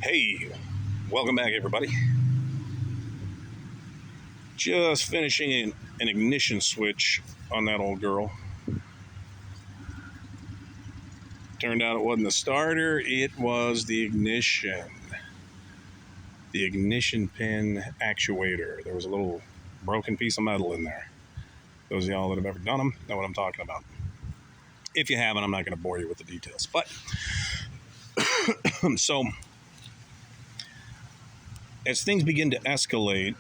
Hey, welcome back, everybody. Just finishing an ignition switch on that old girl. Turned out it wasn't the starter, it was the ignition. The ignition pin actuator. There was a little broken piece of metal in there. Those of y'all that have ever done them know what I'm talking about. If you haven't, I'm not going to bore you with the details. But, so, as things begin to escalate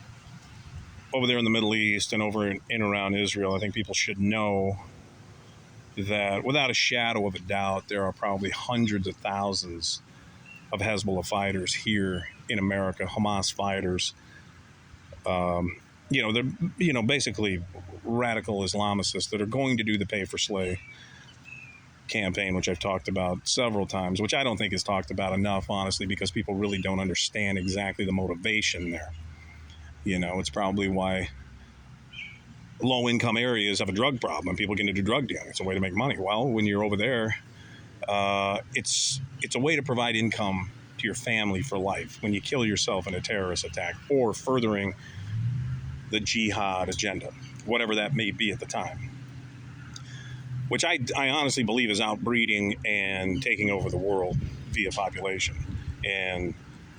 over there in the Middle East and over in around Israel, I think people should know that without a shadow of a doubt, there are probably hundreds of thousands of Hezbollah fighters here in America, Hamas fighters. They're basically radical Islamicists that are going to do the pay for slay campaign, which I've talked about several times, which I don't think is talked about enough, honestly, because people really don't understand exactly the motivation there. It's probably why low-income areas have a drug problem and people get into drug dealing. It's a way to make money. Well, when you're over there, it's a way to provide income to your family for life when you kill yourself in a terrorist attack or furthering the jihad agenda, whatever that may be at the time, which I honestly believe is outbreeding and taking over the world via population. And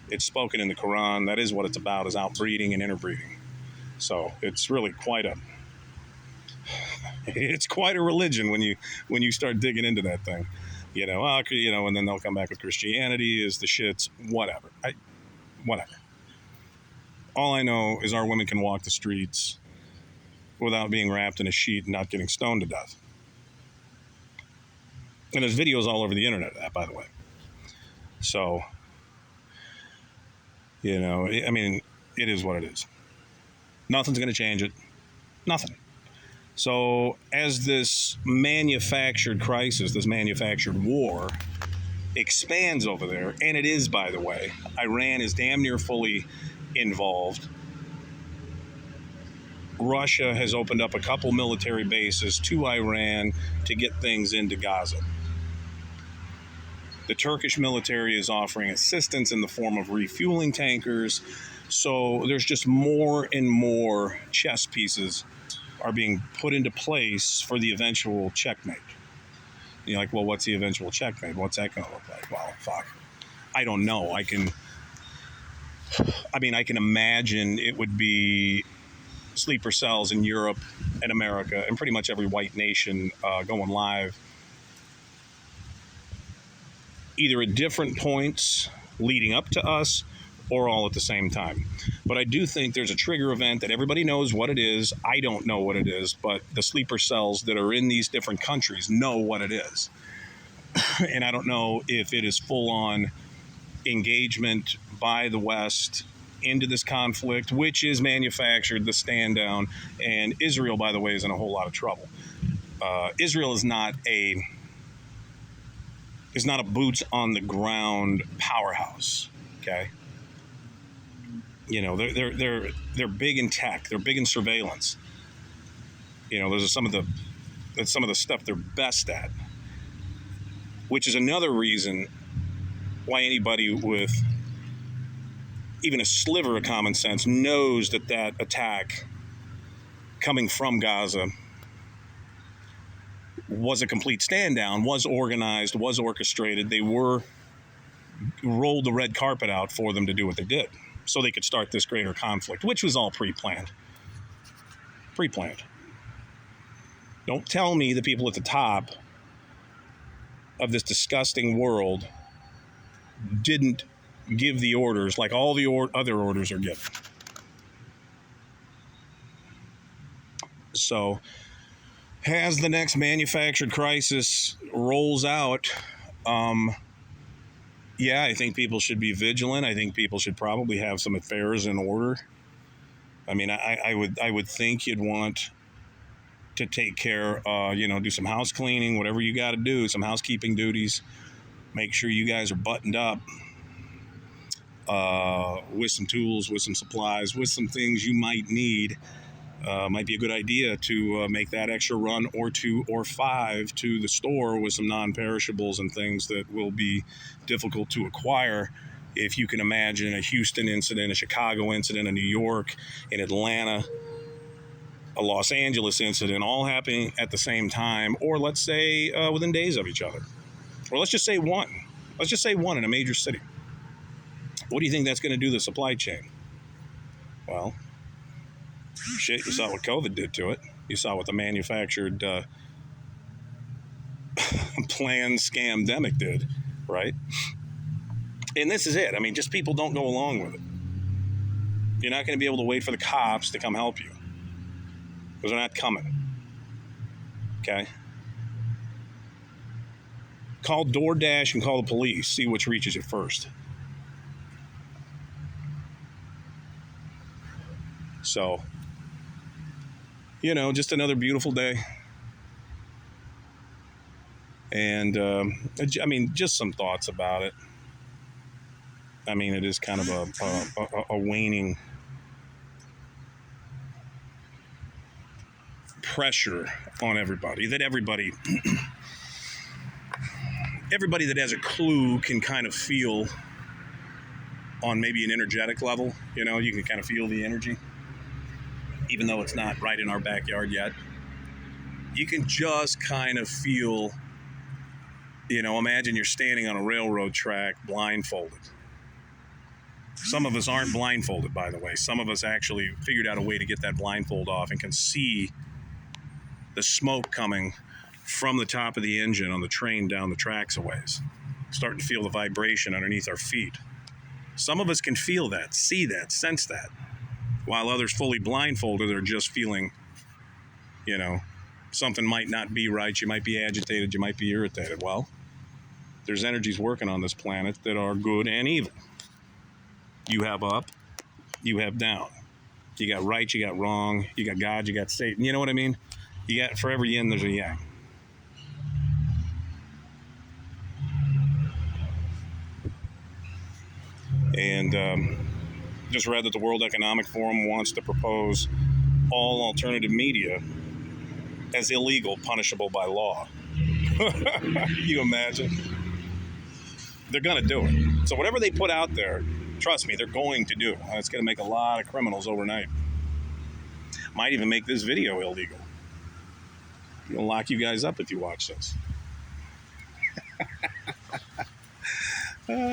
it's spoken in the Quran. That is what it's about, is outbreeding and interbreeding. So it's really quite a religion when you start digging into that thing. And then they'll come back with Christianity is the shits, whatever. Whatever. All I know is our women can walk the streets without being wrapped in a sheet and not getting stoned to death. And there's videos all over the internet of that, by the way. So, it is what it is. Nothing's going to change it. Nothing. So as this manufactured crisis, this manufactured war expands over there, and it is, by the way, Iran is damn near fully involved. Russia has opened up a couple military bases to Iran to get things into Gaza. The Turkish military is offering assistance in the form of refueling tankers. So there's just more and more chess pieces are being put into place for the eventual checkmate. You're like, well, what's the eventual checkmate? What's that going to look like? Well, fuck. I don't know. I can imagine it would be sleeper cells in Europe and America and pretty much every white nation going live, either at different points leading up to us or all at the same time. But I do think there's a trigger event that everybody knows what it is. I don't know what it is, but the sleeper cells that are in these different countries know what it is. And I don't know if it is full-on engagement by the West into this conflict, which is manufactured, the stand down. And Israel, by the way, is in a whole lot of trouble. Israel is not a boots on the ground powerhouse. Okay. They're big in tech. They're big in surveillance. Those are some of the stuff they're best at, which is another reason why anybody with even a sliver of common sense knows that attack coming from Gaza was a complete stand down, was organized, was orchestrated. They rolled the red carpet out for them to do what they did, so they could start this greater conflict, which was all pre-planned. Don't tell me the people at the top of this disgusting world didn't give the orders like all the other orders are given. So, as the next manufactured crisis rolls out, I think people should be vigilant. I think people should probably have some affairs in order. I would think you'd want to take care, do some house cleaning, whatever you got to do, some housekeeping duties. Make sure you guys are buttoned up with some tools, with some supplies, with some things you might need. Might be a good idea to make that extra run or 2 or 5 to the store with some non-perishables and things that will be difficult to acquire If you can imagine a Houston incident, a Chicago incident, a New York, an Atlanta, a Los Angeles incident, all happening at the same time, or let's say within days of each other, or let's just say one. Let's just say one in a major city. What do you think that's going to do to the supply chain? Well, shit, you saw what COVID did to it. You saw what the manufactured planned scamdemic did, right? And this is it. I mean, just people don't go along with it. You're not going to be able to wait for the cops to come help you because they're not coming. Okay? Call DoorDash and call the police. See which reaches you first. So, just another beautiful day. And, just some thoughts about it. I mean, it is kind of a waning pressure on everybody that everybody that has a clue can kind of feel on maybe an energetic level. You can kind of feel the energy, even though it's not right in our backyard yet. You can just kind of feel, imagine you're standing on a railroad track blindfolded. Some of us aren't blindfolded, by the way. Some of us actually figured out a way to get that blindfold off and can see the smoke coming from the top of the engine on the train down the tracks a ways. Starting to feel the vibration underneath our feet. Some of us can feel that, see that, sense that, while others fully blindfolded are just feeling, something might not be right. You might be agitated. You might be irritated. Well, there's energies working on this planet that are good and evil. You have up, you have down. You got right, you got wrong, you got God, you got Satan. You know what I mean? You got, for every yin, there's a yang. And just read that the World Economic Forum wants to propose all alternative media as illegal, punishable by law. You imagine? They're going to do it. So whatever they put out there, trust me, they're going to do. It's going to make a lot of criminals overnight. Might even make this video illegal. It'll lock you guys up if you watch this.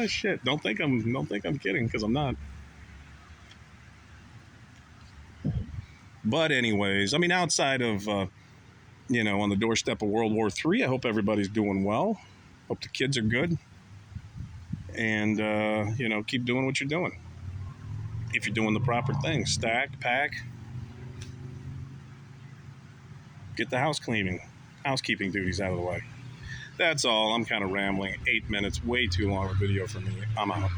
Shit! Don't think I'm kidding, because I'm not. But anyways, I mean, outside of on the doorstep of World War III, I hope everybody's doing well. Hope the kids are good. And, keep doing what you're doing. If you're doing the proper things, stack, pack, get the housekeeping duties out of the way. That's all. I'm kind of rambling. 8 minutes, way too long a video for me. I'm out.